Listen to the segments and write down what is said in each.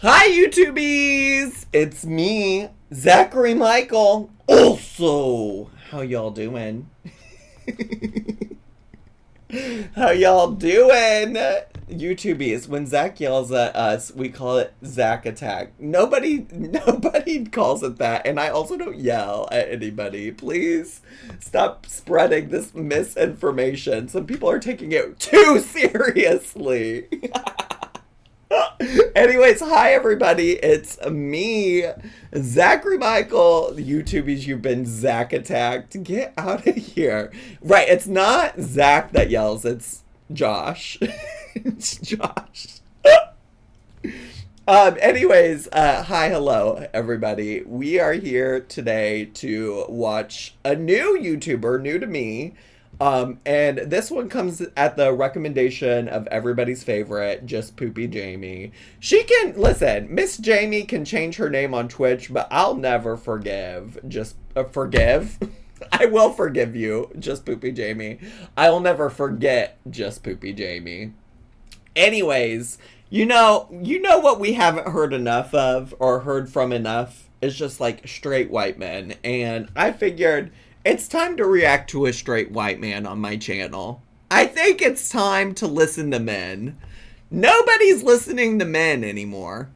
Hi, YouTubies! It's me, Zachary Michael. Also, how y'all doing? How y'all doing? YouTubies, when Zach yells at us, we call it Zach attack. Nobody calls it that, and I also don't yell at anybody. Please stop spreading this misinformation. Some people are taking it too seriously. Anyways, hi everybody, it's me, Zachary Michael. The YouTubies, you've been Zach attacked. Get out of here. Right, it's not Zach that yells, it's Josh. It's Josh. Anyways, hi, hello everybody. We are here today to watch a new YouTuber, new to me. And this one comes at the recommendation of everybody's favorite, Just Poopy Jamie. She can, listen, Miss Jamie can change her name on Twitch, but I'll never forgive. Forgive? I will forgive you, Just Poopy Jamie. I'll never forget Just Poopy Jamie. Anyways, you know what we haven't heard enough of, or heard from enough, is just like straight white men. And I figured it's time to react to a straight white man on my channel. I think it's time to listen to men. Nobody's listening to men anymore.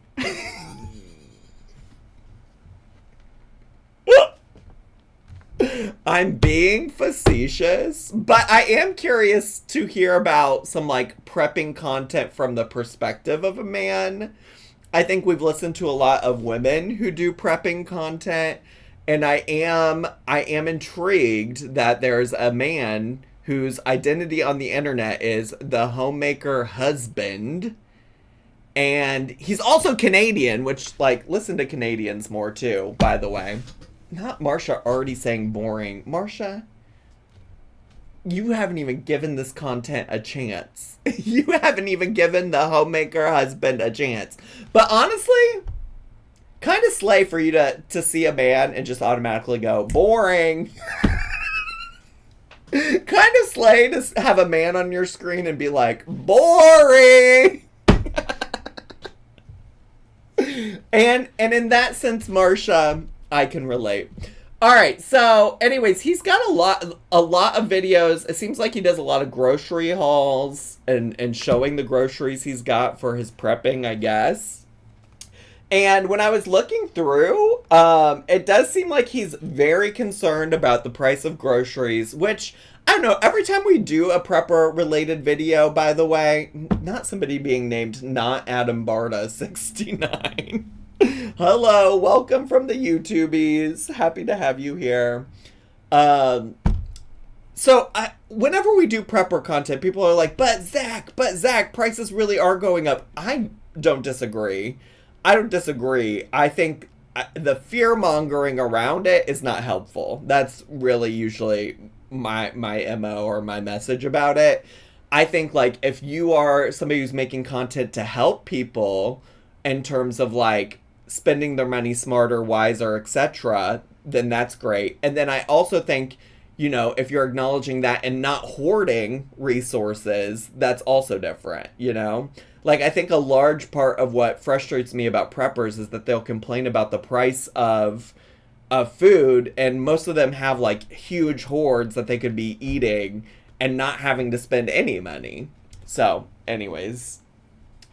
I'm being facetious, but I am curious to hear about some like prepping content from the perspective of a man. I think we've listened to a lot of women who do prepping content. And I am intrigued that there's a man whose identity on the internet is the homemaker husband. And he's also Canadian, which, like, listen to Canadians more, too, by the way. Not Marsha already saying boring. Marsha, you haven't even given this content a chance. You haven't even given the homemaker husband a chance. But honestly, kind of slay for you to see a man and just automatically go, boring. Kind of slay to have a man on your screen and be like, boring. and in that sense, Marsha, I can relate. All right, so anyways, he's got a lot of videos. It seems like he does a lot of grocery hauls and showing the groceries he's got for his prepping, I guess. And when I was looking through, it does seem like he's very concerned about the price of groceries, which, I don't know, every time we do a prepper-related video, by the way, not somebody being named Not Adam Barta 69. Hello, welcome from the YouTubies. Happy to have you here. Whenever we do prepper content, people are like, but Zach, prices really are going up. I don't disagree. I think the fear-mongering around it is not helpful. That's really usually my MO or my message about it. I think, like, if you are somebody who's making content to help people in terms of, like, spending their money smarter, wiser, etc., then that's great. And then I also think, you know, if you're acknowledging that and not hoarding resources, that's also different, you know? Like, I think a large part of what frustrates me about preppers is that they'll complain about the price of food, and most of them have, like, huge hoards that they could be eating and not having to spend any money. So, anyways,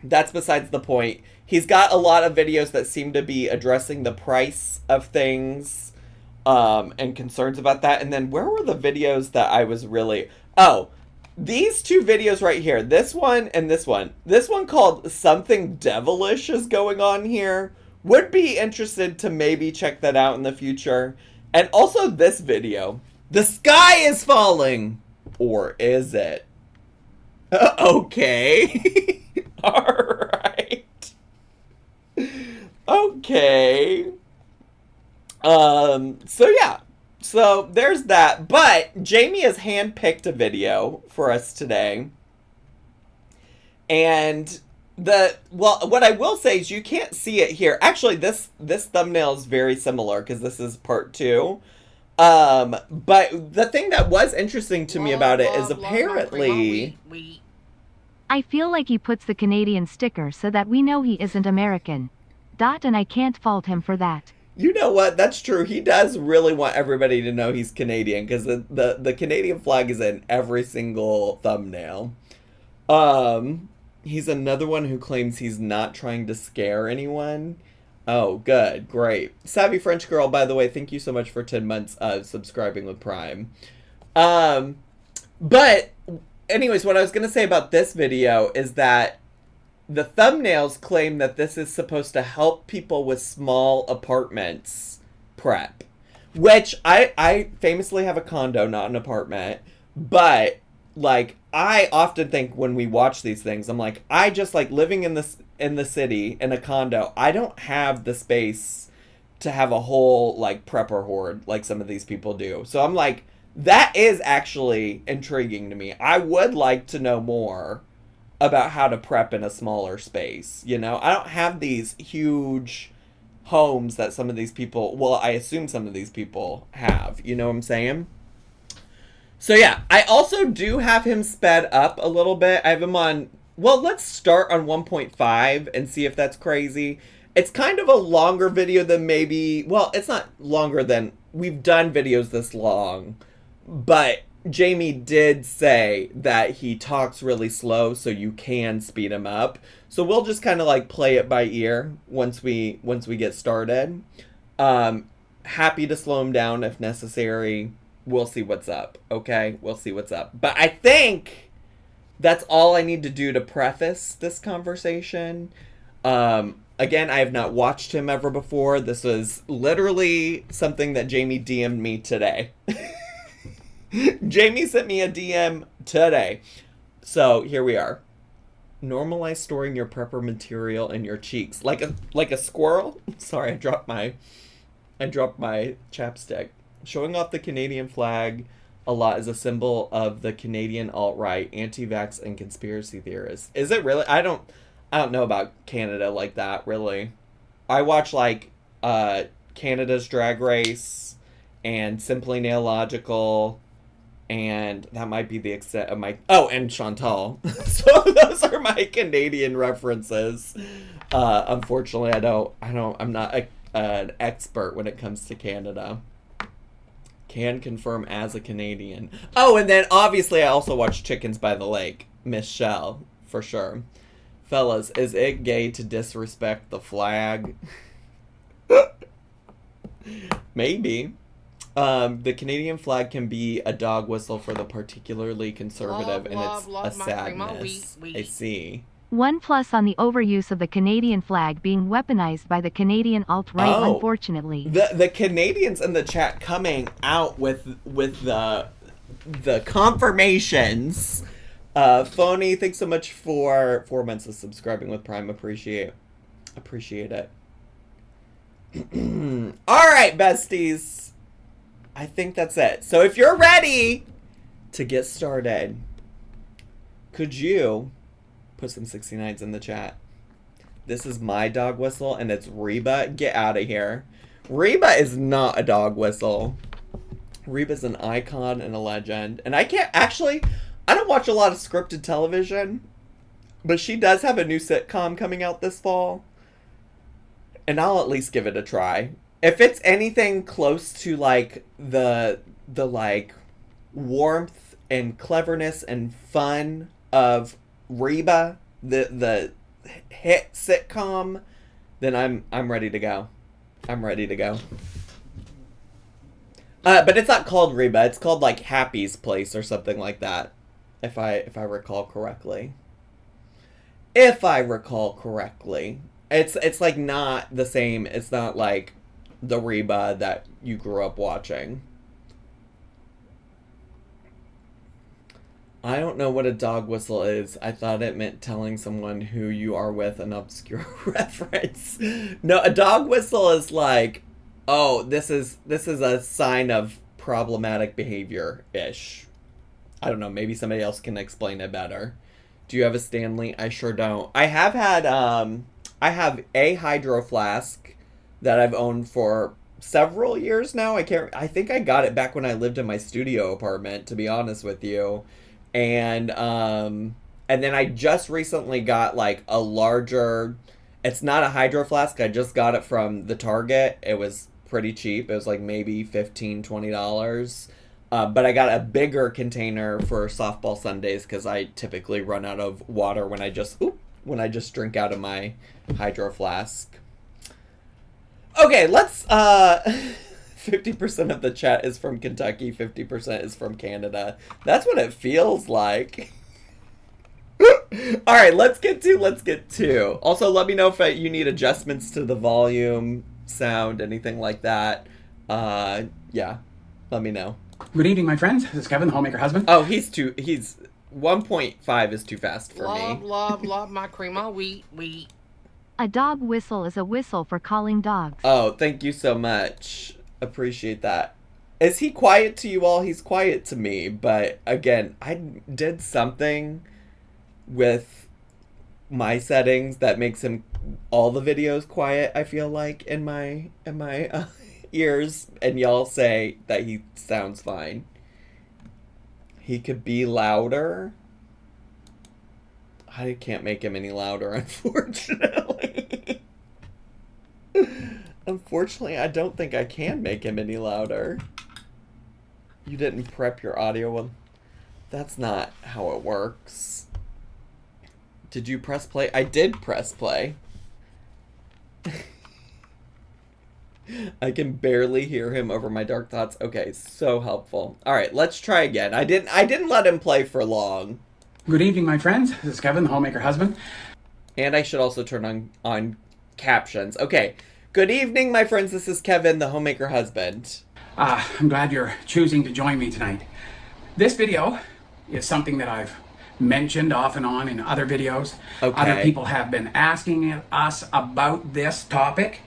that's besides the point. He's got a lot of videos that seem to be addressing the price of things and concerns about that. And then where were the videos that I was really... Oh, these two videos right here, this one and this one. This one called Something Devilish is Going On Here. Would be interested to maybe check that out in the future. And also this video. The sky is falling! Or is it? Okay. Alright. Okay. So yeah. So there's that, but Jamie has handpicked a video for us today. And what I will say is you can't see it here. Actually, this thumbnail is very similar because this is part 2. But the thing that was interesting to me about it is apparently... I feel like he puts the Canadian sticker so that we know he isn't American. And I can't fault him for that. You know what? That's true. He does really want everybody to know he's Canadian because the Canadian flag is in every single thumbnail. He's another one who claims he's not trying to scare anyone. Oh, good. Great. Savvy French Girl, by the way, thank you so much for 10 months of subscribing with Prime. But anyways, what I was going to say about this video is that the thumbnails claim that this is supposed to help people with small apartments prep. Which, I famously have a condo, not an apartment. But, like, I often think when we watch these things, I'm like, I just like living in the city, in a condo. I don't have the space to have a whole, like, prepper horde like some of these people do. So I'm like, that is actually intriguing to me. I would like to know more about how to prep in a smaller space. You know, I don't have these huge homes that some of these people, well, I assume some of these people have. You know what I'm saying? So yeah, I also do have him sped up a little bit. I have him on, well, let's start on 1.5 and see if that's crazy. It's kind of a longer video than maybe, well, it's not longer than, we've done videos this long, but Jamie did say that he talks really slow, so you can speed him up. So we'll just kind of like play it by ear once we get started. Happy to slow him down if necessary. We'll see what's up, okay? We'll see what's up. But I think that's all I need to do to preface this conversation. Again, I have not watched him ever before. This was literally something that Jamie DM'd me today. Jamie sent me a DM today. So here we are. Normalize storing your prepper material in your cheeks. Like a squirrel? Sorry, I dropped my chapstick. Showing off the Canadian flag a lot is a symbol of the Canadian alt-right, anti-vax, and conspiracy theorists. Is it really? I don't know about Canada like that, really. I watch, like, Canada's Drag Race and Simply Nailogical, and that might be the extent of my... Oh, and Chantal. So those are my Canadian references. Unfortunately, I'm not an expert when it comes to Canada. Can confirm as a Canadian. Oh, and then obviously I also watch Chickens by the Lake. Michelle, for sure. Fellas, is it gay to disrespect the flag? Maybe. The Canadian flag can be a dog whistle for the particularly conservative, and it's a sadness. I see. 1+ on the overuse of the Canadian flag being weaponized by the Canadian alt-right, unfortunately. The Canadians in the chat coming out with the confirmations. Phony, thanks so much for 4 months of subscribing with Prime. Appreciate it. All right, besties. I think that's it. So if you're ready to get started, could you put some 69s in the chat? This is my dog whistle, and it's Reba. Get out of here. Reba is not a dog whistle. Reba's an icon and a legend. And I don't watch a lot of scripted television, but she does have a new sitcom coming out this fall, and I'll at least give it a try. If it's anything close to, like, the like, warmth and cleverness and fun of Reba, the hit sitcom, then I'm ready to go. I'm ready to go. But it's not called Reba. It's called, like, Happy's Place or something like that, if I recall correctly. It's like not the same. It's not like the Reba that you grew up watching. I don't know what a dog whistle is. I thought it meant telling someone who you are with, an obscure reference. No, a dog whistle is like, oh, this is a sign of problematic behavior-ish. I don't know, maybe somebody else can explain it better. Do you have a Stanley? I sure don't. I have had, I have a hydro flask that I've owned for several years now. I think I got it back when I lived in my studio apartment, to be honest with you. And then I just recently got, like, a larger, It's not a hydro flask. I just got it from the Target. It was pretty cheap. It was like maybe $15-$20. But I got a bigger container for softball Sundays because I typically run out of water when I just drink out of my hydro flask. Okay, let's 50% of the chat is from Kentucky, 50% is from Canada. That's what it feels like. All right, let's get to. Also, let me know if you need adjustments to the volume, sound, anything like that. Yeah, let me know. Good evening, my friends. This is Kevin, the homemaker husband. Oh, he's 1.5 is too fast for me. Love my cream, wheat. A dog whistle is a whistle for calling dogs. Oh, thank you so much. Appreciate that. Is he quiet to you all? He's quiet to me, but again, I did something with my settings that makes him all the videos quiet, I feel like, in my ears, and y'all say that he sounds fine. He could be louder. I can't make him any louder, unfortunately. Unfortunately, I don't think I can make him any louder. You didn't prep your audio one. That's not how it works. Did you press play? I did press play. I can barely hear him over my dark thoughts. Okay, so helpful. All right, let's try again. I didn't let him play for long. Good evening, my friends. This is Kevin, the homemaker husband. And I should also turn on captions. Okay. Good evening, my friends. This is Kevin, the homemaker husband. I'm glad you're choosing to join me tonight. This video is something that I've mentioned off and on in other videos. Okay. Other people have been asking us about this topic,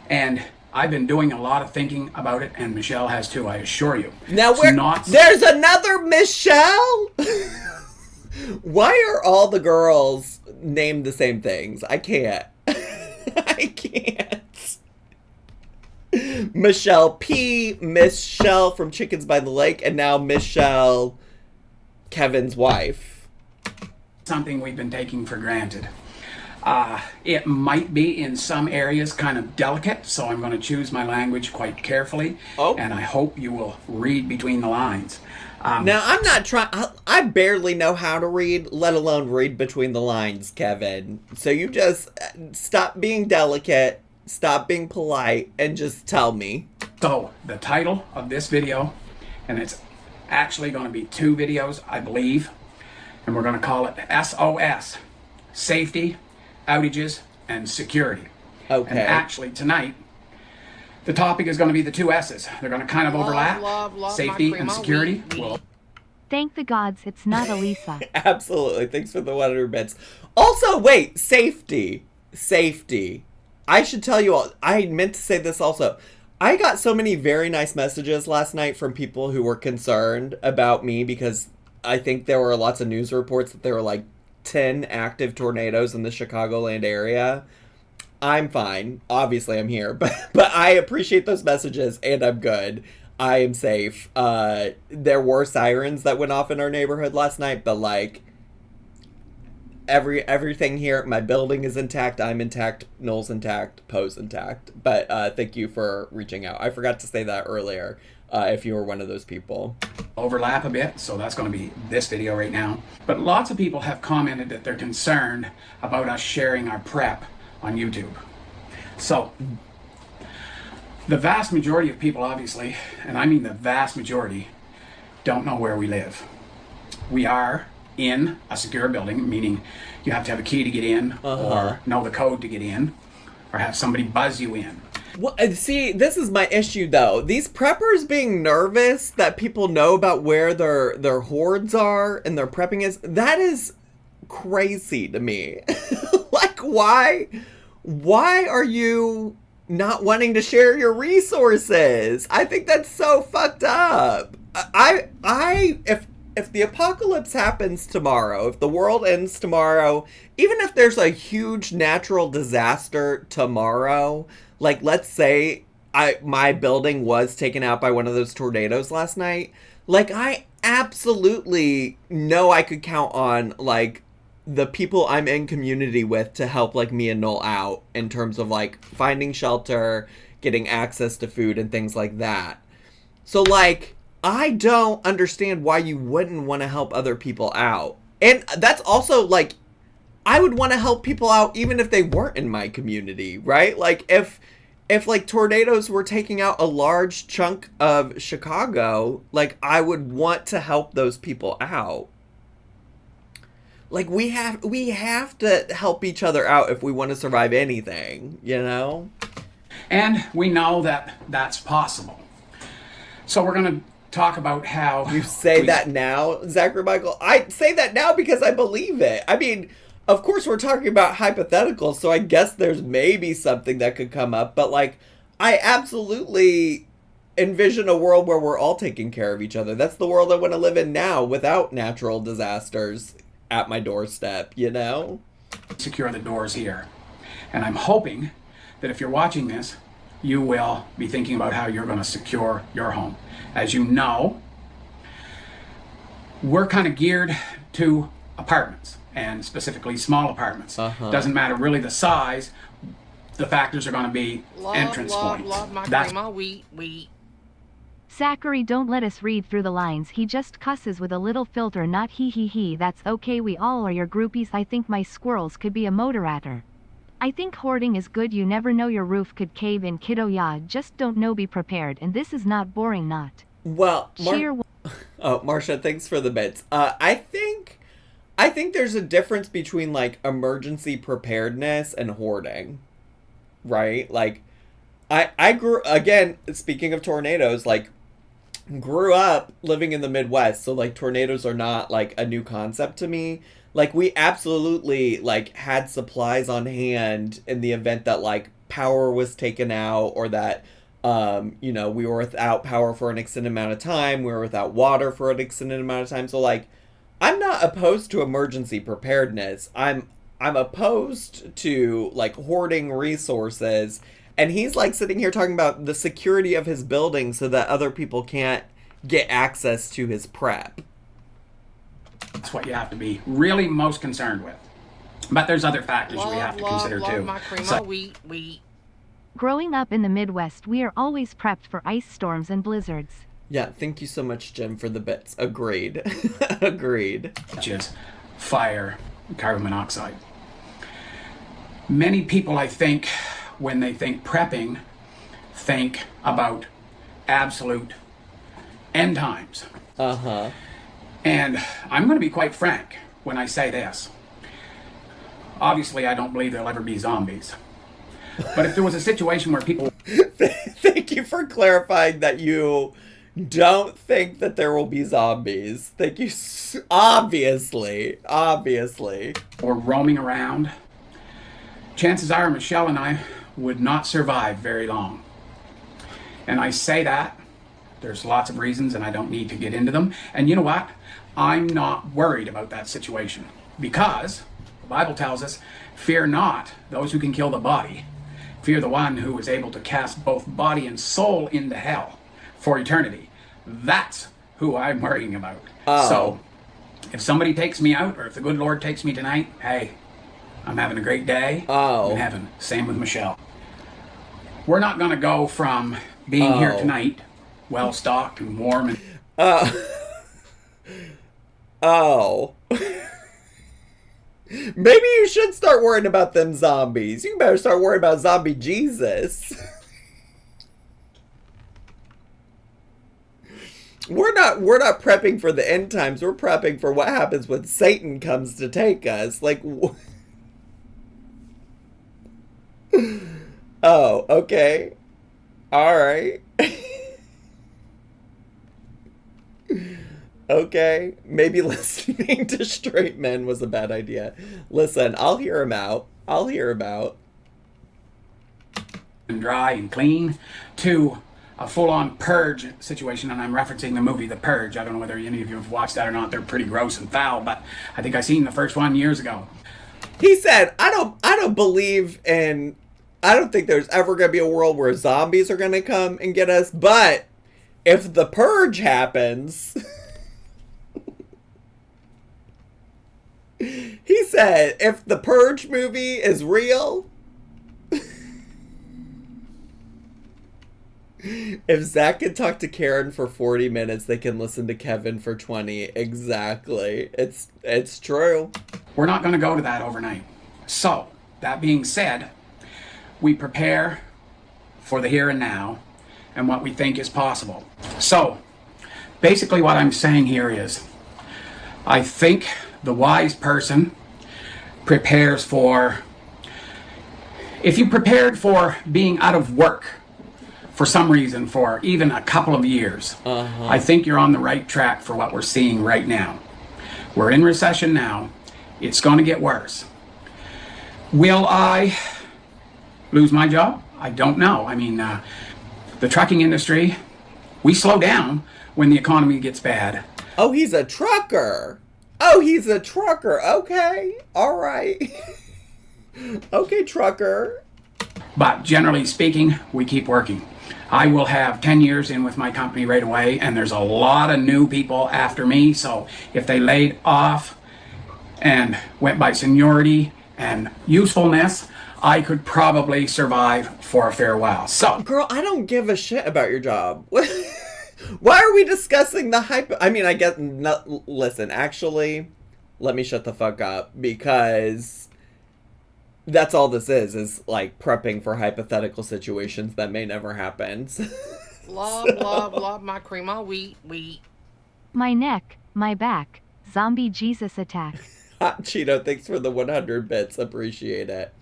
and I've been doing a lot of thinking about it, and Michelle has too, I assure you. Now there's another Michelle? Why are all the girls named the same things? I can't. I can't. Michelle P, Michelle from Chickens by the Lake, and now Michelle, Kevin's wife. Something we've been taking for granted. It might be in some areas kind of delicate, so I'm going to choose my language quite carefully, and I hope you will read between the lines. Now, I'm not trying... I barely know how to read, let alone read between the lines, Kevin. So you just stop being delicate, stop being polite, and just tell me. So, the title of this video, and it's actually going to be 2 videos, I believe, and we're going to call it SOS, Safety, Outages, and Security. Okay. And actually, tonight, the topic is going to be the 2 S's. They're going to kind of overlap. Love Safety and security. Well, Thank the gods it's not Elisa. Absolutely. Thanks for the 100 bits. Also, wait, safety. I should tell you all, I meant to say this also. I got so many very nice messages last night from people who were concerned about me because I think there were lots of news reports that there were like 10 active tornadoes in the Chicagoland area. I'm fine. Obviously, I'm here, but I appreciate those messages, and I'm good. I am safe. There were sirens that went off in our neighborhood last night, but like everything here, my building is intact. I'm intact. Noel's intact. Poe's intact. But thank you for reaching out. I forgot to say that earlier. If you were one of those people. Overlap a bit, so that's going to be this video right now. But lots of people have commented that they're concerned about us sharing our prep on YouTube. So, the vast majority of people, obviously, and I mean the vast majority, don't know where we live. We are in a secure building, meaning you have to have a key to get in, or know the code to get in, or have somebody buzz you in. Well, see, this is my issue, though. These preppers being nervous that people know about where their hordes are and their prepping is, that is crazy to me. Like, why are you not wanting to share your resources? I think that's so fucked up. If the apocalypse happens tomorrow, if the world ends tomorrow, even if there's a huge natural disaster tomorrow, like let's say my building was taken out by one of those tornadoes last night, like I absolutely know I could count on like the people I'm in community with to help like me and Noel out in terms of like finding shelter, getting access to food and things like that. So like I don't understand why you wouldn't want to help other people out. And that's also like I would want to help people out even if they weren't in my community, right? Like if like tornadoes were taking out a large chunk of Chicago, like I would want to help those people out. Like we have to help each other out if we want to survive anything, you know? And we know that that's possible. So we're going to talk about how... You say that now, Zachary Michael? I say that now because I believe it. I mean, of course we're talking about hypotheticals, so I guess there's maybe something that could come up. But, like, I absolutely envision a world where we're all taking care of each other. That's the world I want to live in now without natural disasters at my doorstep, you know? Secure the doors here. And I'm hoping that if you're watching this, you will be thinking about how you're going to secure your home. As you know, we're kind of geared to apartments, and specifically small apartments. Doesn't matter really the size, the factors are going to be entrance points. Love my That's grandma wheat. Zachary, don't let us read through the lines. He just cusses with a little filter, not he. That's okay, we all are your groupies. I think my squirrels could be a moderator. I think hoarding is good, you never know your roof could cave in, kiddo. Yeah, just don't know, be prepared. And this is not boring, not. Well, Marcia, thanks for the bits. I think there's a difference between like emergency preparedness and hoarding, right? Like, I grew, again, speaking of tornadoes, like, grew up living in the Midwest, so like tornadoes are not like a new concept to me. Like we absolutely like had supplies on hand in the event that like power was taken out, or that you know, we were without power for an extended amount of time, we were without water for an extended amount of time. So like I'm not opposed to emergency preparedness. I'm opposed to like hoarding resources. And he's like sitting here talking about the security of his building so that other people can't get access to his prep. That's what you have to be really most concerned with. But there's other factors we have to consider too. My grandma wheat. Growing up in the Midwest, we are always prepped for ice storms and blizzards. Yeah, thank you so much, Jim, for the bits. Agreed. Agreed. Which is fire, carbon monoxide. Many people, I think, when they think prepping, think about absolute end times. And I'm going to be quite frank when I say this. Obviously, I don't believe there'll ever be zombies. But if there was a situation where people... Thank you for clarifying that you don't think that there will be zombies. Thank you. Obviously. Or roaming around, chances are Michelle and I would not survive very long. And I say that, there's lots of reasons and I don't need to get into them. And you know what? I'm not worried about that situation, because the Bible tells us, fear not those who can kill the body. Fear the one who is able to cast both body and soul into hell for eternity. That's who I'm worrying about. So if somebody takes me out, or if the good Lord takes me tonight, hey, I'm having a great day in heaven. Same with Michelle. We're not going to go from being here tonight, well-stocked and warm and... Maybe you should start worrying about them zombies. You better start worrying about zombie Jesus. We're not prepping for the end times. We're prepping for what happens when Satan comes to take us. Like... Oh, okay. All right. Okay. Maybe listening to straight men was a bad idea. Listen, I'll hear him out. And dry and clean, to a full-on purge situation, and I'm referencing the movie The Purge. I don't know whether any of you have watched that or not. They're pretty gross and foul, but I think I seen the first one years ago. He said, I don't believe in... I don't think there's ever going to be a world where zombies are going to come and get us, but if the purge happens, He said, if the Purge movie is real, if Zach can talk to Karen for 40 minutes, they can listen to Kevin for 20. Exactly. It's true. We're not going to go to that overnight. So, that being said, we prepare for the here and now and what we think is possible. So, basically what I'm saying here is, I think the wise person prepares for, if you prepared for being out of work for some reason for even a couple of years, I think you're on the right track for what we're seeing right now. We're in recession now. It's going to get worse. Will I lose my job? I don't know. I mean, the trucking industry, we slow down when the economy gets bad. Oh, he's a trucker. Oh, he's a trucker. Okay. All right. Okay, trucker. But generally speaking, we keep working. I will have 10 years in with my company right away, and there's a lot of new people after me. So if they laid off and went by seniority and usefulness, I could probably survive for a fair while. So, girl, I don't give a shit about your job. Why are we discussing the hype? I mean, I guess, no, listen, actually, let me shut the fuck up, because that's all this is like prepping for hypothetical situations that may never happen. Love my crema. We. My neck, my back, zombie Jesus attack. Hot Cheeto, thanks for the 100 bits. Appreciate it.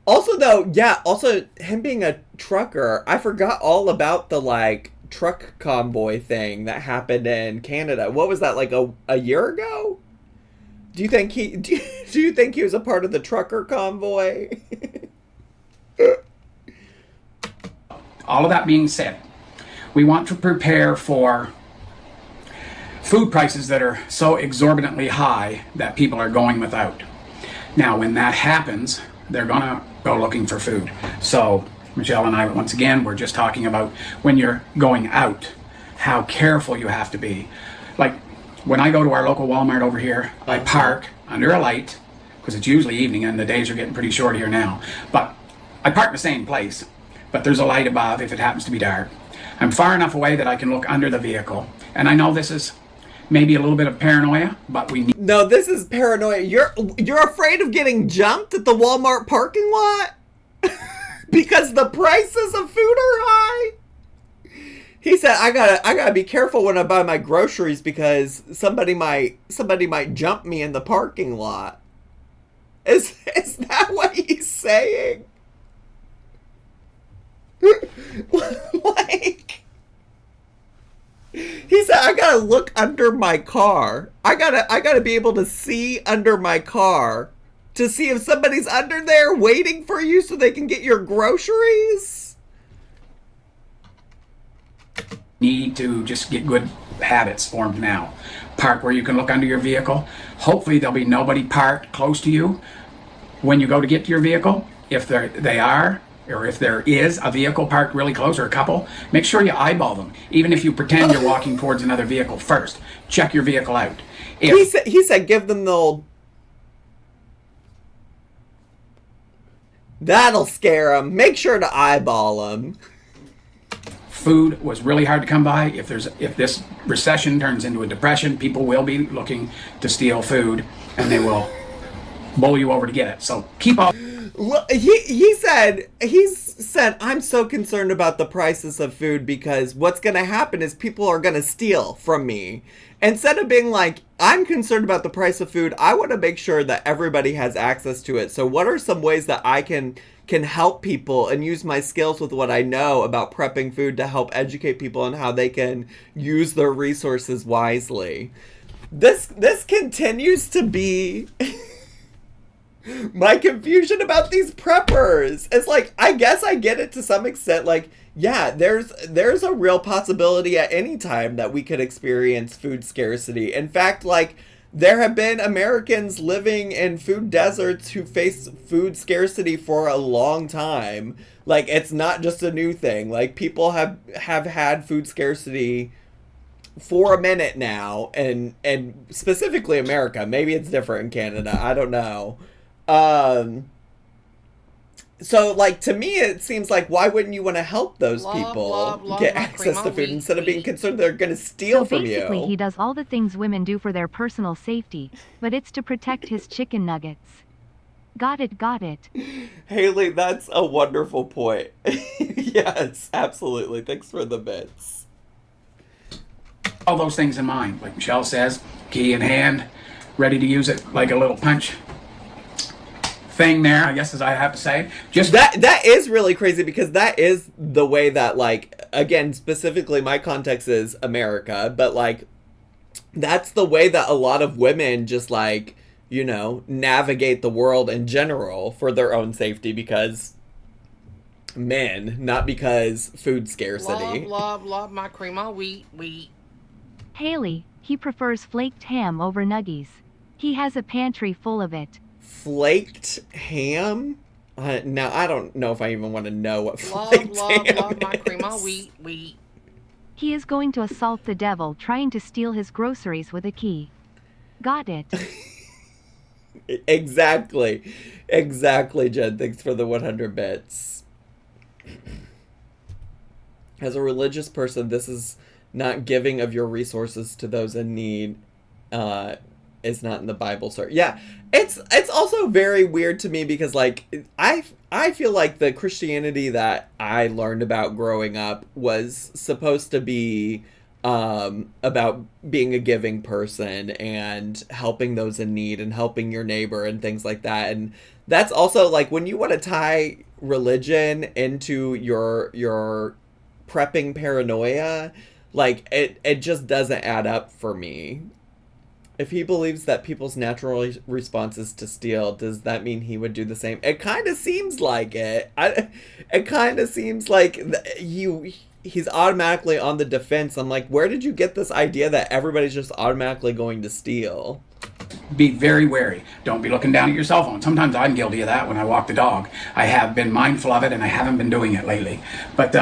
Also, though, yeah, also, him being a trucker, I forgot all about the, like, truck convoy thing that happened in Canada. What was that, like, a year ago? Do you think he was a part of the trucker convoy? all of that being said, we want to prepare for food prices that are so exorbitantly high that people are going without. Now, when that happens, they're gonna go looking for food. So Michelle and I, once again, we're just talking about when you're going out, how careful you have to be. Like when I go to our local Walmart over here, I park under a light, because it's usually evening and the days are getting pretty short here now. But I park in the same place, but there's a light above if it happens to be dark. I'm far enough away that I can look under the vehicle. And I know this is maybe a little bit of paranoia, but we need... No, this is paranoia. You're afraid of getting jumped at the Walmart parking lot? Because the prices of food are high? He said, I gotta be careful when I buy my groceries because somebody might jump me in the parking lot. Is that what he's saying? Like, he said, I gotta look under my car. I gotta be able to see under my car to see if somebody's under there waiting for you so they can get your groceries. Need to just get good habits formed now. Park where you can look under your vehicle. Hopefully there'll be nobody parked close to you when you go to get to your vehicle. If they are, or if there is a vehicle parked really close or a couple, make sure you eyeball them. Even if you pretend you're walking towards another vehicle first, check your vehicle out. He said give them the old... That'll scare them. Make sure to eyeball them. Food was really hard to come by. If this recession turns into a depression, people will be looking to steal food, and they will bowl you over to get it. So keep up. He's said, I'm so concerned about the prices of food because what's going to happen is people are going to steal from me. Instead of being like, I'm concerned about the price of food, I want to make sure that everybody has access to it. So what are some ways that I can help people and use my skills with what I know about prepping food to help educate people on how they can use their resources wisely? This continues to be my confusion about these preppers. It's like, I guess I get it to some extent. Like, yeah, there's a real possibility at any time that we could experience food scarcity. In fact, like, there have been Americans living in food deserts who face food scarcity for a long time. Like, it's not just a new thing. Like, people have had food scarcity for a minute now, and specifically America. Maybe it's different in Canada. I don't know. So, like, to me, it seems like, why wouldn't you want to help those people get access to food instead of being concerned they're going to steal from you? So basically, he does all the things women do for their personal safety, but it's to protect his chicken nuggets. Got it, got it. Haley, that's a wonderful point. Yes, absolutely. Thanks for the bits. All those things in mind, like Michelle says, key in hand, ready to use it like a little punch thing there, I guess, as I have to say. Just that is really crazy, because that is the way that, like, again, specifically my context is America, but, like, that's the way that a lot of women just, like, you know, navigate the world in general for their own safety, because men, not because food scarcity. Love my cream of wheat. Haley, he prefers flaked ham over nuggies. He has a pantry full of it. Flaked ham? Now, I don't know if I even want to know what flaked ham is. Love my cream of wheat. He is going to assault the devil trying to steal his groceries with a key. Got it. Exactly, Jen. Thanks for the 100 bits. As a religious person, this is not giving of your resources to those in need. Is not in the Bible, sir. Yeah, it's also very weird to me, because, like, I feel like the Christianity that I learned about growing up was supposed to be about being a giving person and helping those in need and helping your neighbor and things like that. And that's also, like, when you want to tie religion into your prepping paranoia, like, it just doesn't add up for me. If he believes that people's natural response is to steal, does that mean he would do the same? It kind of seems like it. It kind of seems like he's automatically on the defense. I'm like, where did you get this idea that everybody's just automatically going to steal? be very wary. Don't be looking down at your cell phone. Sometimes I'm guilty of that when I walk the dog. I have been mindful of it, and I haven't been doing it lately. But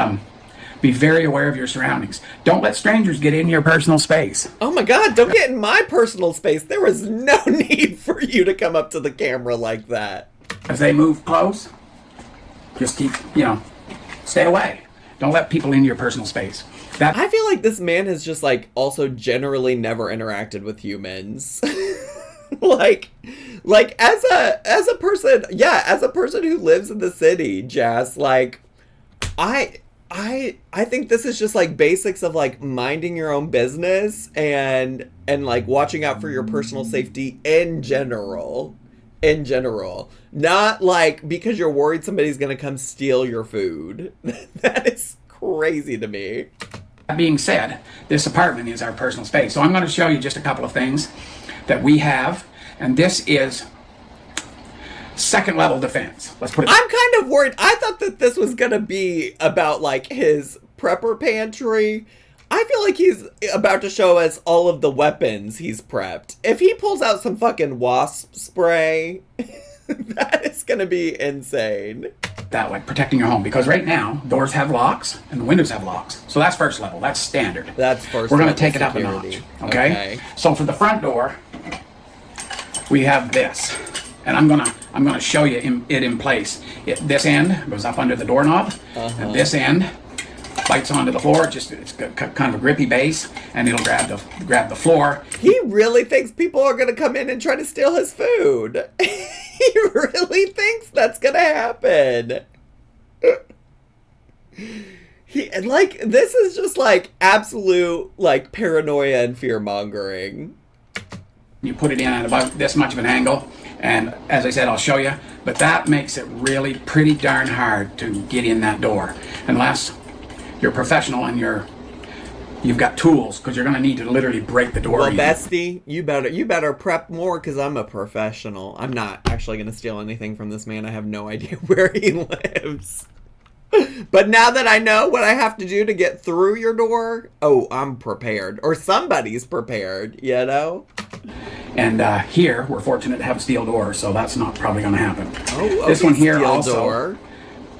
be very aware of your surroundings. Don't let strangers get in your personal space. Oh my God, don't get in my personal space. There was no need for you to come up to the camera like that. As they move close, just keep, stay away. Don't let people into your personal space. I feel like this man has just, also generally never interacted with humans. like as a person who lives in the city, Jess, I think this is just basics of minding your own business and watching out for your personal safety in general. Not because you're worried somebody's gonna come steal your food. That is crazy to me. That being said, this apartment is our personal space. So I'm going to show you just a couple of things that we have. And this is second level defense. Let's put it. I'm kind of worried. I thought that this was going to be about his prepper pantry. I feel like he's about to show us all of the weapons he's prepped. If he pulls out some fucking wasp spray, that is going to be insane. That way, protecting your home. Because right now, doors have locks and the windows have locks. So that's first level. That's standard. That's first We're level. We're going to take it up a notch. Okay? So for the front door, we have this. And I'm gonna show you it in place. This end goes up under the doorknob, and this end bites onto the floor. It's got kind of a grippy base, and it'll grab the floor. He really thinks people are gonna come in and try to steal his food. He really thinks that's gonna happen. This is just absolute paranoia and fear mongering. You put it in at about this much of an angle, and as I said, I'll show you, but that makes it really pretty darn hard to get in that door, unless you're professional and you've got tools, because you're going to need to literally break the door. Well, bestie, you better prep more, because I'm a professional. I'm not actually going to steal anything from this man. I have no idea where he lives. But now that I know what I have to do to get through your door, I'm prepared. Or somebody's prepared, And here, we're fortunate to have a steel door, so that's not probably going to happen. Oh, okay. This one here steel also door.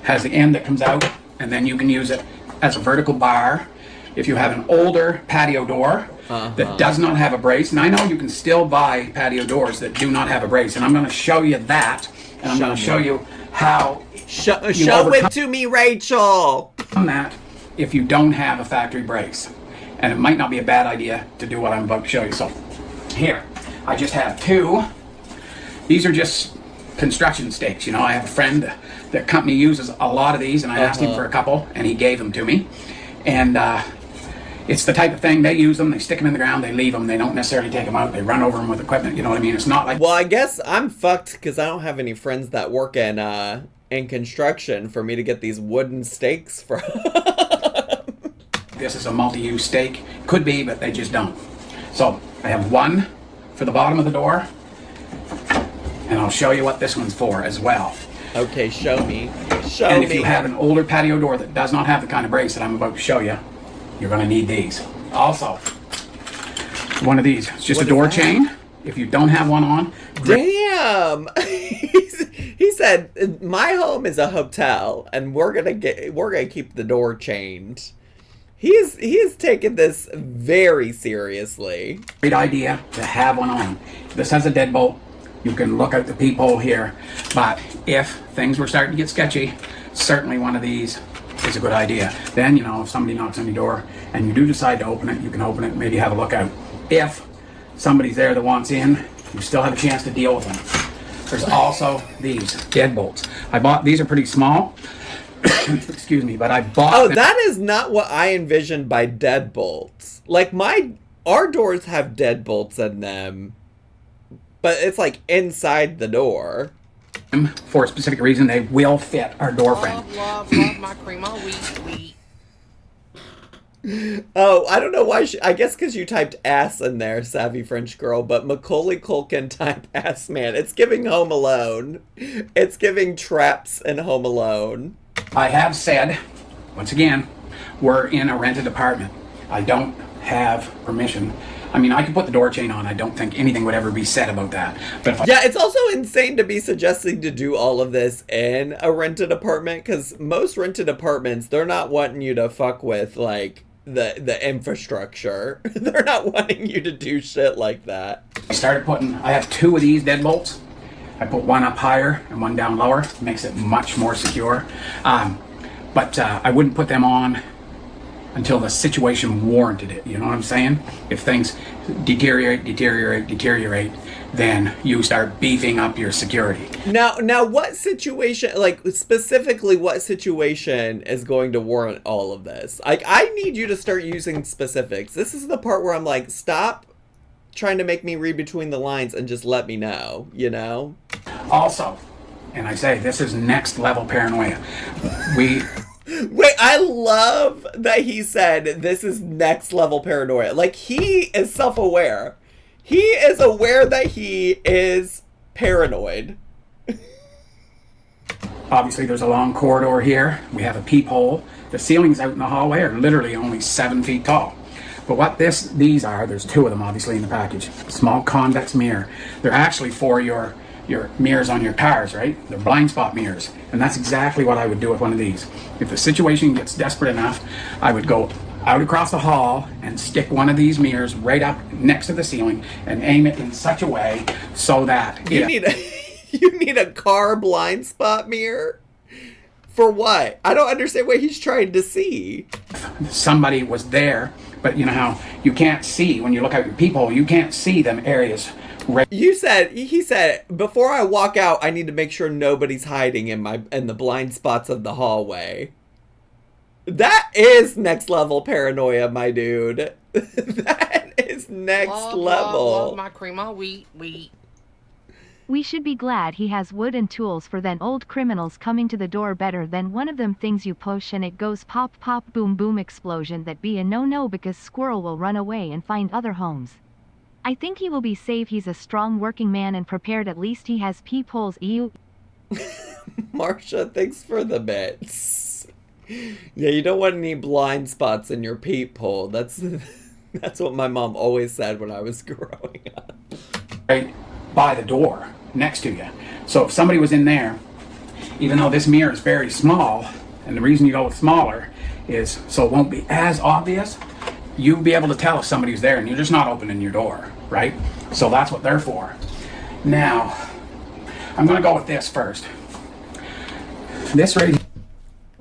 has the end that comes out, and then you can use it as a vertical bar if you have an older patio door that does not have a brace, and I know you can still buy patio doors that do not have a brace, and I'm going to show you that, and I'm going to show you how Show it to me, Rachel. that if you don't have a factory brace. And it might not be a bad idea to do what I'm about to show you. So here, I just have two. These are just construction stakes. You know, I have a friend, the company uses a lot of these, and I asked him for a couple, and he gave them to me. And it's the type of thing, they use them, they stick them in the ground, they leave them, they don't necessarily take them out, they run over them with equipment, you know what I mean? It's not like... Well, I guess I'm fucked because I don't have any friends that work in construction for me to get these wooden stakes from. This is a multi-use stake. Could be, but they just don't. So I have one for the bottom of the door, and I'll show you what this one's for as well. Okay, show me. Show And me. if you have an older patio door that does not have the kind of brace that I'm about to show you, you're going to need these. Also, one of these. It's just a door chain. If you don't have one on... Damn! He said, my home is a hotel, and we're gonna keep the door chained. He is taking this very seriously. Great idea to have one on. This has a deadbolt. You can look out the peephole here. But if things were starting to get sketchy, certainly one of these is a good idea. Then, you know, if somebody knocks on your door and you do decide to open it, you can open it and maybe have a look out. If somebody's there that wants in, you still have a chance to deal with them. There's also these deadbolts. These are pretty small. Excuse me, but I bought them. That is not what I envisioned by deadbolts. Like our doors have deadbolts in them, but it's like inside the door. For a specific reason, they will fit our door frame. Love my cream all wheat. Oh, I don't know why. I guess because you typed ass in there, savvy French girl, but Macaulay Culkin type ass man. It's giving Home Alone. It's giving traps in Home Alone. I have said, once again, we're in a rented apartment. I don't have permission. I mean, I could put the door chain on. I don't think anything would ever be said about that. But yeah, it's also insane to be suggesting to do all of this in a rented apartment, because most rented apartments, they're not wanting you to fuck with, like, the infrastructure. They're not wanting you to do shit like that. I have two of these deadbolts. I put one up higher and one down lower. It makes it much more secure. But I wouldn't put them on until the situation warranted it. You know what I'm saying? If things deteriorate, then you start beefing up your security. Now, what situation, like specifically what situation is going to warrant all of this? Like, I need you to start using specifics. This is the part where I'm like, stop trying to make me read between the lines and just let me know, you know? Also, and I say this is next level paranoia. Wait, I love that he said this is next level paranoia. Like, he is self-aware. He is aware that he is paranoid. Obviously, there's a long corridor here. We have a peephole. The ceilings out in the hallway are literally only 7 feet tall. But what these are, there's two of them obviously in the package. Small convex mirror. They're actually for your mirrors on your cars, right? They're blind spot mirrors. And that's exactly what I would do with one of these. If the situation gets desperate enough, I would go out across the hall and stick one of these mirrors right up next to the ceiling and aim it in such a way so that you need a car blind spot mirror? For what? I don't understand what he's trying to see. Somebody was there, but you know how you can't see when you look out your peephole, you can't see them areas. He said, before I walk out, I need to make sure nobody's hiding in the blind spots of the hallway. That is next level paranoia, my dude. That is next level. Love my cream all wheat. We should be glad he has wood and tools for then old criminals coming to the door better than one of them things you push and it goes pop pop boom boom explosion that be a no because squirrel will run away and find other homes. I think he will be safe. He's a strong working man and prepared. At least he has peepholes. Ew. Marsha, thanks for the bits. Yeah, you don't want any blind spots in your peephole. That's what my mom always said when I was growing up. Right by the door next to you. So if somebody was in there, even though this mirror is very small, and the reason you go with smaller is so it won't be as obvious. You'll be able to tell if somebody's there and you're just not opening your door, right? So that's what they're for. Now, I'm gonna go with this first. This right here.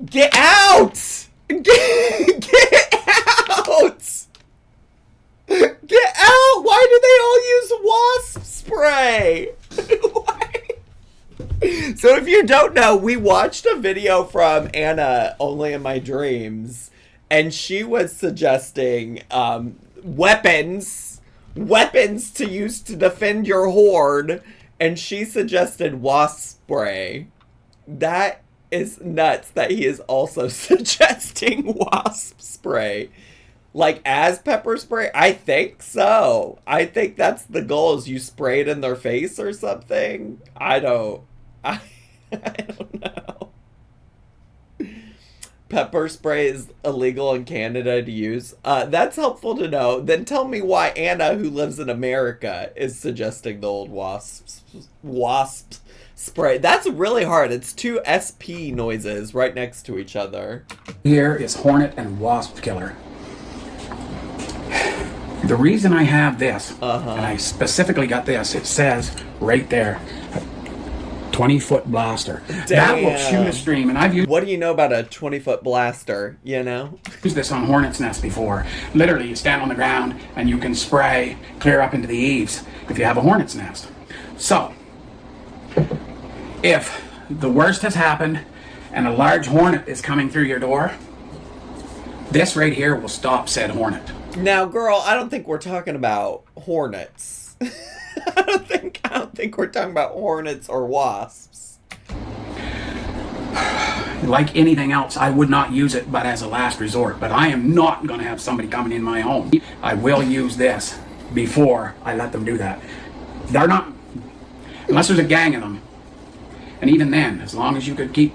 Get out! Get out! Get out! Why do they all use wasp spray? Why? So if you don't know, we watched a video from Anna, Only in My Dreams, and she was suggesting weapons to use to defend your horde, and she suggested wasp spray. That is nuts that he is also suggesting wasp spray. Like, as pepper spray? I think so. I think that's the goal, is you spray it in their face or something. I don't know. Pepper spray is illegal in Canada to use. That's helpful to know. Then tell me why Anna, who lives in America, is suggesting the old wasp spray. That's really hard. It's two SP noises right next to each other. Here is hornet and wasp killer. The reason I have this, and I specifically got this, it says right there, 20-foot blaster. Damn. That will shoot a stream, and I've used... What do you know about a 20-foot blaster, you know? Used this on hornet's nest before. Literally, you stand on the ground and you can spray clear up into the eaves if you have a hornet's nest. So, if the worst has happened and a large hornet is coming through your door, this right here will stop said hornet. Now, girl, I don't think we're talking about hornets. I don't think we're talking about hornets or wasps. Like anything else, I would not use it but as a last resort. But I am not going to have somebody coming in my home. I will use this before I let them do that. They're not, unless there's a gang of them. And even then, as long as you could keep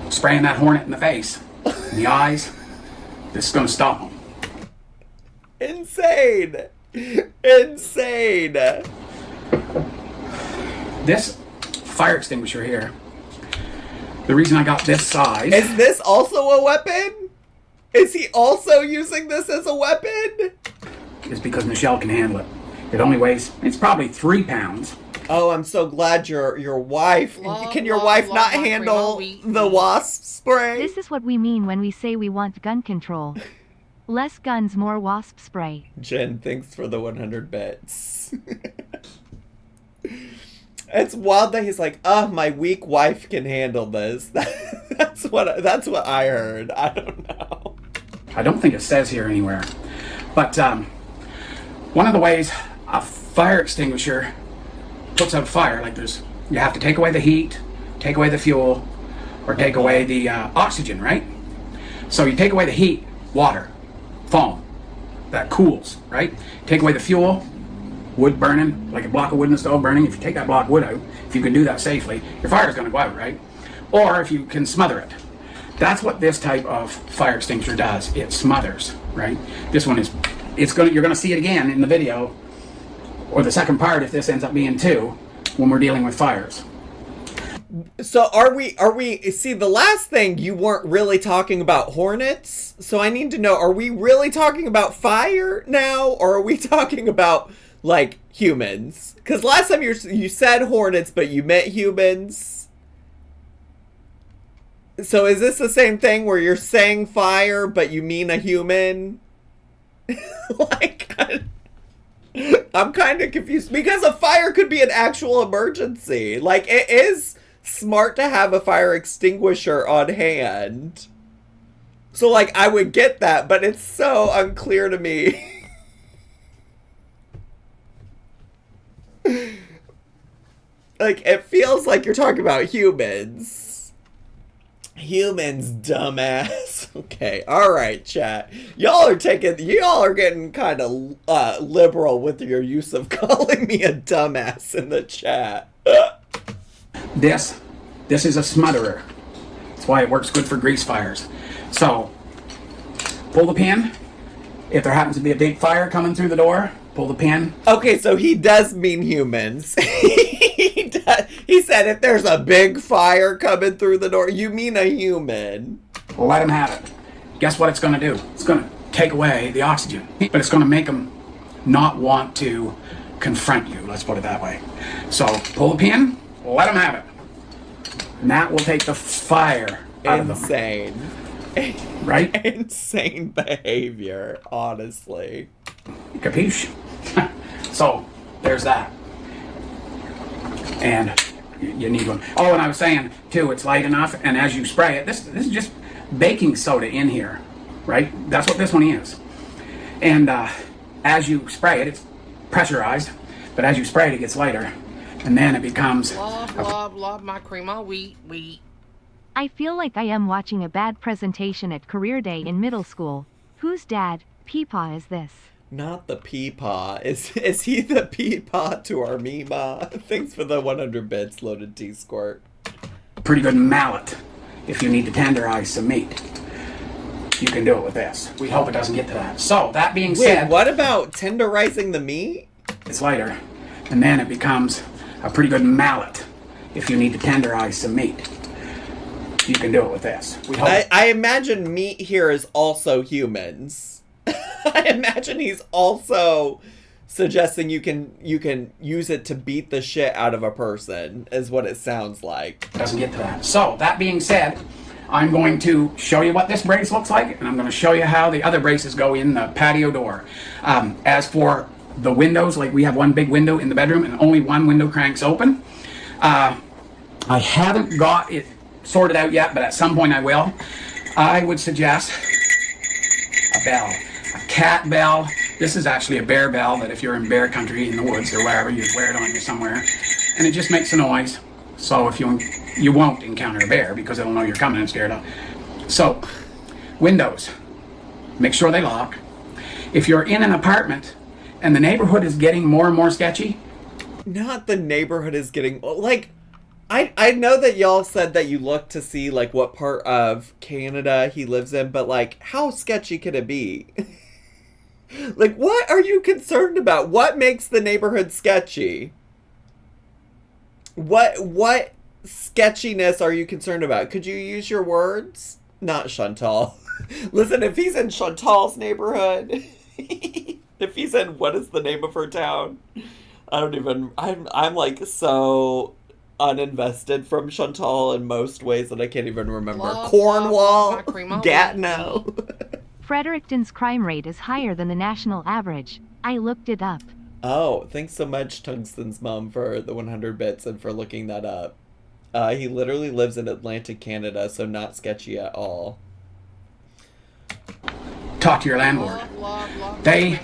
spraying that hornet in the face, in the eyes, this is going to stop them. Insane! Insane! This fire extinguisher here, the reason I got this size... Is this also a weapon? Is he also using this as a weapon? Is because Michelle can handle it. It only weighs, it's probably 3 pounds. Oh, I'm so glad your wife... Can your wife not handle the wasp spray? This is what we mean when we say we want gun control. Less guns, more wasp spray. Jen, thanks for the 100 bits. It's wild that he's like, my weak wife can handle this. That's what I heard. I don't know. I don't think it says here anywhere. But one of the ways a fire extinguisher puts out fire, like you have to take away the heat, take away the fuel, or take away the oxygen, right? So you take away the heat, water, foam, that cools, right? Take away the fuel, wood burning, like a block of wood in the stove burning. If you take that block of wood out, if you can do that safely, your fire's going to go out, right? Or if you can smother it. That's what this type of fire extinguisher does. It smothers, right? This one is, you're going to see it again in the video, or the second part if this ends up being 2, when we're dealing with fires. So are we, see, the last thing you weren't really talking about hornets, so I need to know, are we really talking about fire now, or are we talking about, like, humans? Because last time you said hornets, but you meant humans. So is this the same thing where you're saying fire, but you mean a human? Like, I'm kind of confused, because a fire could be an actual emergency. Like, it is smart to have a fire extinguisher on hand. So, like, I would get that, but it's so unclear to me. Like, it feels like you're talking about humans. Humans, dumbass. Okay, alright, chat. Y'all are getting kind of liberal with your use of calling me a dumbass in the chat. This is a smotterer. That's why it works good for grease fires. So, pull the pin. If there happens to be a big fire coming through the door, pull the pin. Okay, so he does mean humans. He said if there's a big fire coming through the door, you mean a human. let them have it. Guess what it's going to do? It's going to take away the oxygen, but it's going to make them not want to confront you, let's put it that way. So pull the pin, let them have it. And that will take the fire out of them. Insane. Right? Insane behavior, honestly. Capiche? So, there's that. And you need one. Oh, and I was saying, too, it's light enough, and as you spray it, this is just baking soda in here, right? That's what this one is. And as you spray it, it's pressurized, but as you spray it, it gets lighter, and then it becomes... Love my cream wheat. I feel like I am watching a bad presentation at career day in middle school. Whose dad, Peepaw, is this? Not the Peepaw. Is he the Peepaw to our Mima? Thanks for the 100 bits, Loaded T-Squirt. Pretty good mallet if you need to tenderize some meat. You can do it with this. We hope it doesn't get to that. So, that being said... Wait, what about tenderizing the meat? It's lighter, and then it becomes a pretty good mallet if you need to tenderize some meat. You can do it with this. We hope. I imagine meat here is also humans. I imagine he's also suggesting you can use it to beat the shit out of a person, is what it sounds like. Doesn't get to that. So, that being said, I'm going to show you what this brace looks like, and I'm going to show you how the other braces go in the patio door. As for the windows, like we have one big window in the bedroom, and only one window cranks open. I haven't got it sorted out yet, but at some point I will. I would suggest a bell, a cat bell. This is actually a bear bell that if you're in bear country in the woods or wherever, you'd wear it on you somewhere, and it just makes a noise. So if you won't encounter a bear because it'll know you're coming and scared of. So windows, make sure they lock. If you're in an apartment and the neighborhood is getting more and more sketchy, not the neighborhood is getting like. I know that y'all said that you look to see, like, what part of Canada he lives in, but, like, how sketchy can it be? Like, what are you concerned about? What makes the neighborhood sketchy? What sketchiness are you concerned about? Could you use your words? Not Chantal. Listen, if he's in Chantal's neighborhood, if he's in, what is the name of her town? I'm like so... uninvested from Chantal in most ways that I can't even remember. Cornwall, Gatineau. Fredericton's crime rate is higher than the national average. I looked it up. Oh, thanks so much, Tungsten's mom, for the 100 bits and for looking that up. He literally lives in Atlantic Canada, so not sketchy at all. Talk to your landlord. They...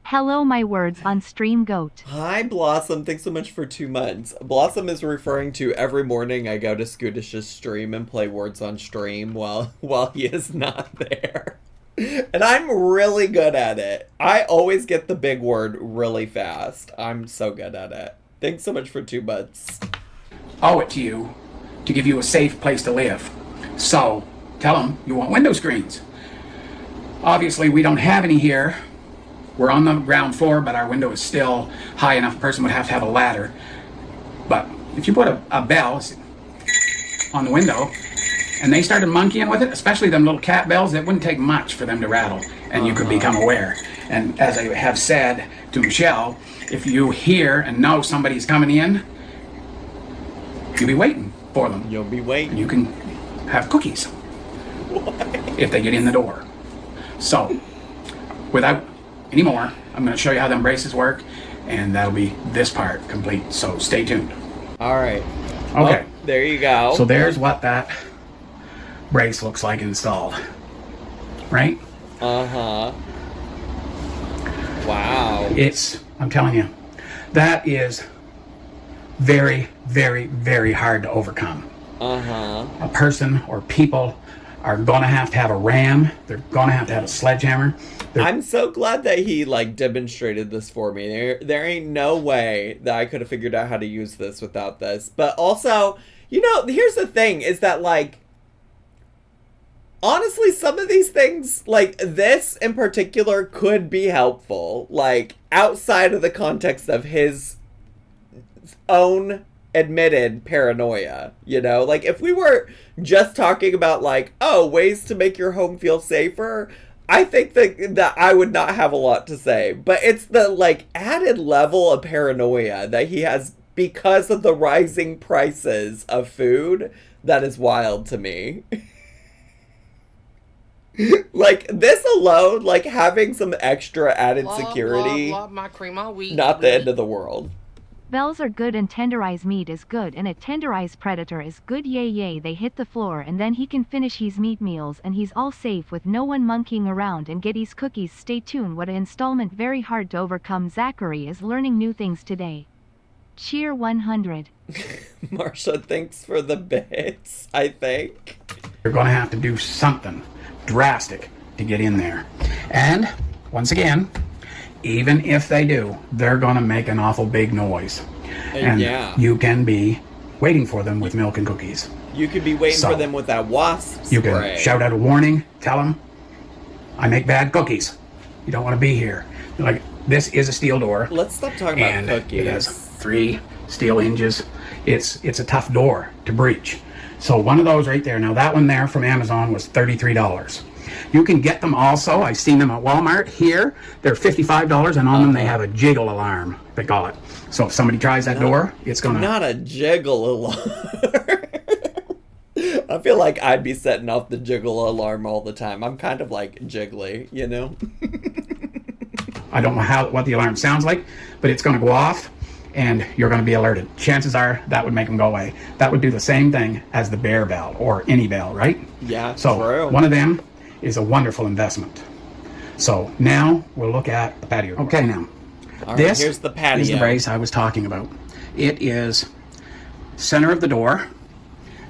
Hello, my words on stream goat. Hi, Blossom. Thanks so much for 2 months. Blossom is referring to every morning I go to Scootish's stream and play words on stream while he is not there. And I'm really good at it. I always get the big word really fast. I'm so good at it. Thanks so much for 2 months. Owe it to you to give you a safe place to live. So, tell them you want window screens. Obviously, we don't have any here. We're on the ground floor, but our window is still high enough. A person would have to have a ladder. But if you put a bell on the window and they started monkeying with it, especially them little cat bells, it wouldn't take much for them to rattle, and you could become aware. And as I have said to Michelle, if you hear and know somebody's coming in, you'll be waiting for them. You'll be waiting. And you can have cookies if they get in the door. So, without any more, I'm going to show you how them braces work, and that'll be this part complete. So stay tuned. All right. Okay. Oh, there you go. So there's what that brace looks like installed. Right? Uh-huh. Wow. I'm telling you, that is very, very, very hard to overcome. Uh-huh. A person or people are going to have a ram. They're going to have a sledgehammer. I'm so glad that he, like, demonstrated this for me. There ain't no way that I could have figured out how to use this without this. But also, you know, here's the thing, is that, like, honestly, some of these things, like, this in particular could be helpful. Like, outside of the context of his own admitted paranoia, you know? Like, if we were just talking about, like, oh, ways to make your home feel safer, I think that I would not have a lot to say. But it's the, like, added level of paranoia that he has because of the rising prices of food that is wild to me. Like, this alone, like, having some extra added security, Love my cream of wheat. not the end of the world. Bells are good and tenderized meat is good and a tenderized predator is good, yay yay, they hit the floor and then he can finish his meat meals and he's all safe with no one monkeying around and get his cookies. Stay tuned, what a installment very hard to overcome. Zachary is learning new things today. Cheer 100. Marsha, thanks for the bits, I think. You're going to have to do something drastic to get in there. And, once again, even if they do, they're going to make an awful big noise. And yeah. you can be waiting for them with milk and cookies. You could be waiting for them with that wasp spray. You can shout out a warning, tell them, I make bad cookies. You don't want to be here. You're like, this is a steel door. Let's stop talking about cookies. It has 3 steel hinges. It's a tough door to breach. So one of those right there. Now that one there from Amazon was $33. You can get them also. I've seen them at Walmart here. They're $55, and on them they have a jiggle alarm, they call it. So if somebody tries that door, it's going to... Not a jiggle alarm. I feel like I'd be setting off the jiggle alarm all the time. I'm kind of like jiggly, you know? I don't know what the alarm sounds like, but it's going to go off, and you're going to be alerted. Chances are that would make them go away. That would do the same thing as the bear bell or any bell, right? Yeah, so true. One of them is a wonderful investment. So now we'll look at the patio. Okay, now All right, this here's the patio. is the brace I was talking about. It is center of the door,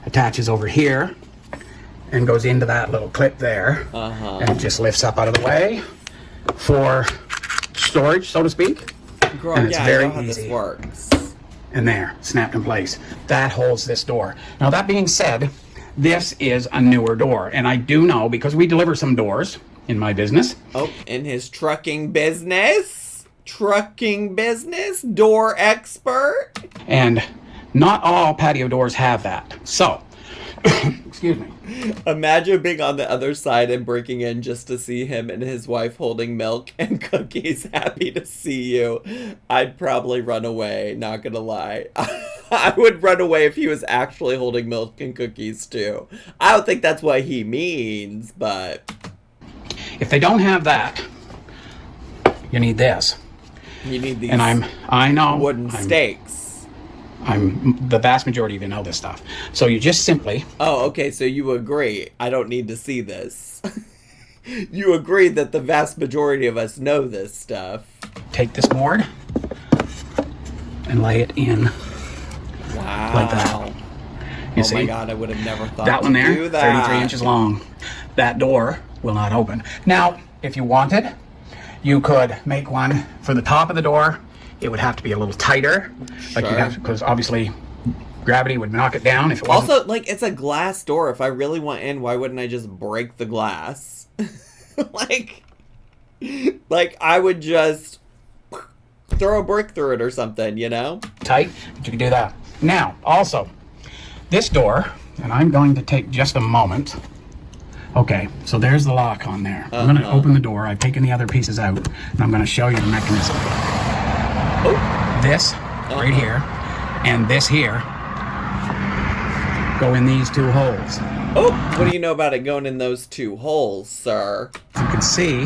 attaches over here, and goes into that little clip there, and it just lifts up out of the way for storage, so to speak. Girl, and it's yeah, very I know how easy. this works. And there, snapped in place. That holds this door. Now, that being said, this is a newer door, and I do know because we deliver some doors in my business. Oh, in his trucking business, door expert. And not all patio doors have that. So, excuse me. Imagine being on the other side and breaking in just to see him and his wife holding milk and cookies. Happy to see you. I'd probably run away, not gonna lie. I would run away if he was actually holding milk and cookies too. I don't think that's what he means, but... If they don't have that, you need this. You need these and I know wooden stakes. The vast majority of you know this stuff. So you just simply... Oh, okay, so you agree. I don't need to see this. You agree that the vast majority of us know this stuff. Take this board and lay it in. Wow. Like that. You see? My God, I would have never thought that one there, do that. 33 inches long. That door will not open. Now, if you wanted, you could make one for the top of the door. It would have to be a little tighter, Sure. like you have to, because obviously gravity would knock it down if it wasn't. Also, like, it's a glass door. If I really want in, why wouldn't I just break the glass? like I would just throw a brick through it or something, you know? Tight, but you can do that. Now, also, this door, and I'm going to take just a moment. Okay, so there's the lock on there. I'm going to open the door. I've taken the other pieces out, and I'm going to show you the mechanism. Oh. This right here and this here go in these 2 holes. Oh, what do you know about it going in those 2 holes, sir? You can see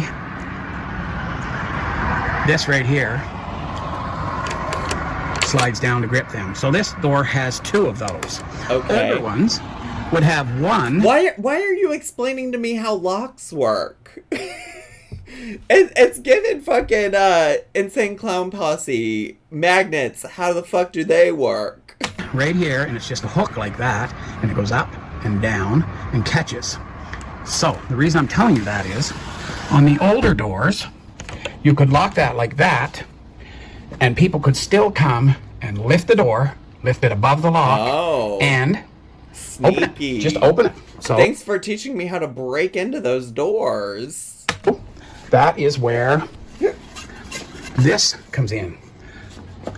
this right here slides down to grip them. So this door has 2 of those. Okay. Other ones would have 1. Why are you explaining to me how locks work? It's given fucking Insane Clown Posse magnets. How the fuck do they work? Right here, and it's just a hook like that, and it goes up and down and catches. So the reason I'm telling you that is, on the older doors, you could lock that like that, and people could still come and lift the door, lift it above the lock, and open it. Just open it. So thanks for teaching me how to break into those doors. That is where this comes in.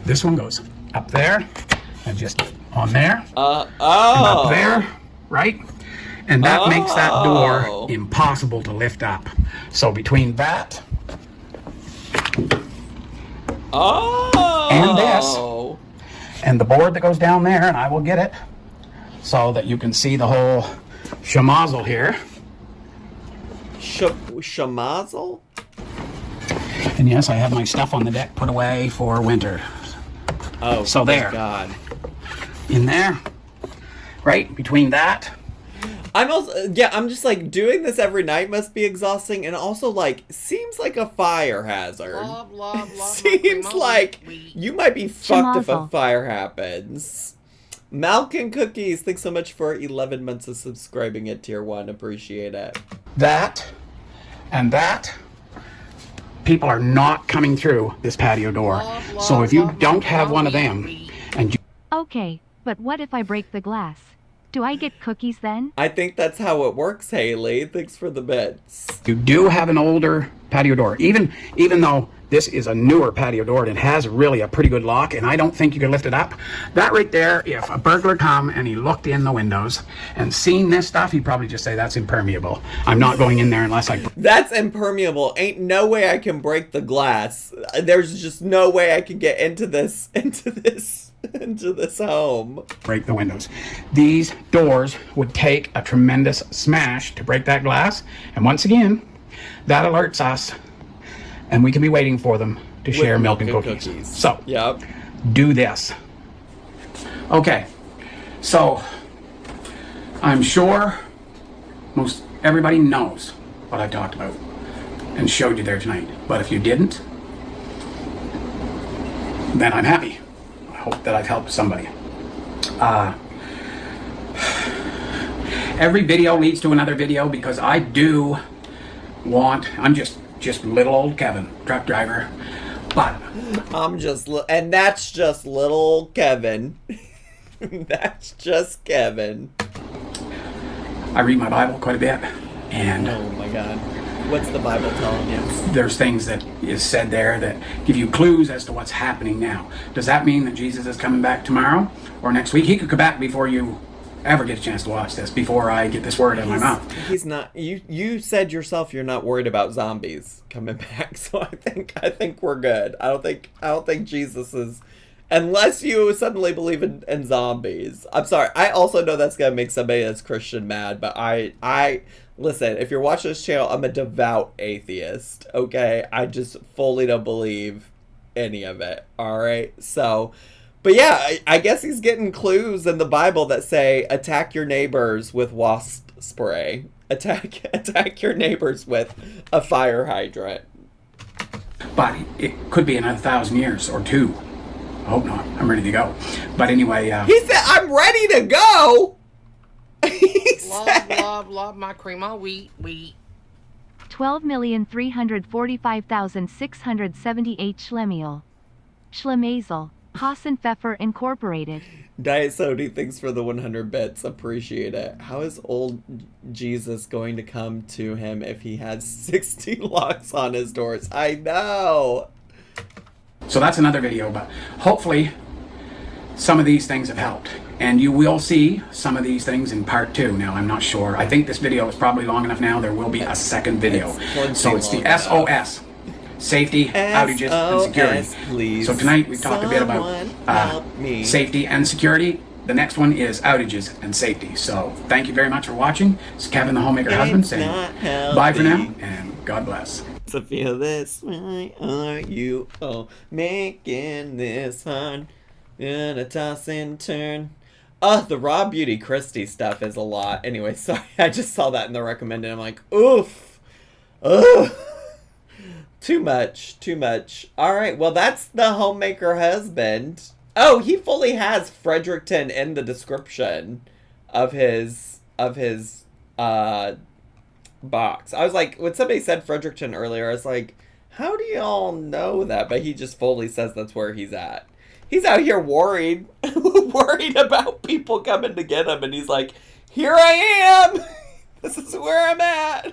This one goes up there, and just on there, Oh. and up there, right? And that makes that door impossible to lift up. So between that and this, and the board that goes down there, and I will get it so that you can see the whole schmozzle here. Schmozzle? And yes, I have my stuff on the deck put away for winter. Oh, so there. God. In there, right between that. I'm just like, doing this every night must be exhausting, and also like seems like a fire hazard. Love Seems like you might be fucked if a fire happens. Malkin Cookies, thanks so much for 11 months of subscribing at Tier 1. Appreciate it. That and that. People are not coming through this patio door. So if you don't have one of them, and you... Okay, but what if I break the glass? Do I get cookies then? I think that's how it works, Haley. Thanks for the bits. You do have an older patio door. Even though this is a newer patio door and it has really a pretty good lock, and I don't think you can lift it up. That right there, if a burglar come and he looked in the windows and seen this stuff, he'd probably just say that's impermeable. I'm not going in there unless I... That's impermeable. Ain't no way I can break the glass. There's just no way I can get into this home. Break the windows. These doors would take a tremendous smash to break that glass. And once again, that alerts us, and we can be waiting for them to share milk and cookies. So, yep. Do this. Okay, so I'm sure most everybody knows what I talked about and showed you there tonight. But if you didn't, then I'm happy. I hope that I've helped somebody. Every video leads to another video because I do want... I'm just little old Kevin, truck driver, but... And that's just little Kevin. That's just Kevin. I read my Bible quite a bit, and... Oh my God. What's the Bible telling you? There's things that is said there that give you clues as to what's happening now. Does that mean that Jesus is coming back tomorrow or next week? He could come back before you ever get a chance to watch this, before I get this word in my mouth. He's not. You said yourself you're not worried about zombies coming back, so I think we're good. I don't think Jesus is, unless you suddenly believe in zombies. I'm sorry. I also know that's gonna make somebody that's Christian mad, but I listen. If you're watching this channel, I'm a devout atheist. Okay, I just fully don't believe any of it. All right, so. But yeah, I guess he's getting clues in the Bible that say, attack your neighbors with wasp spray. Attack your neighbors with a fire hydrant. But it could be another 1,000 years or 2. I hope not. I'm ready to go. But anyway... He said, I'm ready to go! Love my cream of wheat. 12,345,678 Schlemiel. Schlemazel. Hassenpfeffer Incorporated. Diet Sody, thanks for the 100 bits. Appreciate it. How is old Jesus going to come to him if he has 60 locks on his doors? I know. So that's another video, but hopefully some of these things have helped. And you will see some of these things in part 2. Now, I'm not sure. I think this video is probably long enough now. There will be a second video. So it's the SOS. Safety, outages, and security. Please. So tonight we talked a bit about safety and security. The next one is outages and safety. So thank you very much for watching. It's Kevin, the homemaker husband, saying bye for now, and God bless. To feel this, why are you making this hard? In a toss and turn. The Raw Beauty Christie stuff is a lot. Anyway, sorry, I just saw that in the recommended. I'm like, oof. Ugh. Too much. All right, well, that's the homemaker husband. Oh, he fully has Fredericton in the description of his box. I was like, when somebody said Fredericton earlier, I was like, how do y'all know that? But he just fully says that's where he's at. He's out here worried about people coming to get him, and he's like, here I am. This is where I'm at.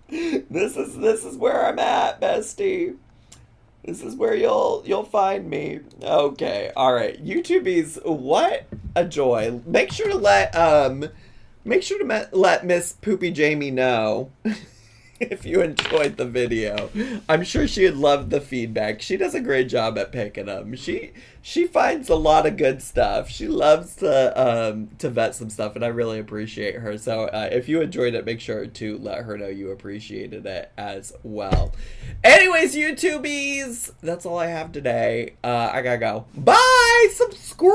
This is where I'm at, bestie. This is where you'll find me. Okay, all right, YouTubies, what a joy. Make sure to let Miss Poopy Jamie know if you enjoyed the video. I'm sure she would love the feedback. She does a great job at picking them. She finds a lot of good stuff. She loves to vet some stuff, and I really appreciate her. So if you enjoyed it, make sure to let her know you appreciated it as well. Anyways, YouTubies, that's all I have today. I gotta go. Bye! Subscribe!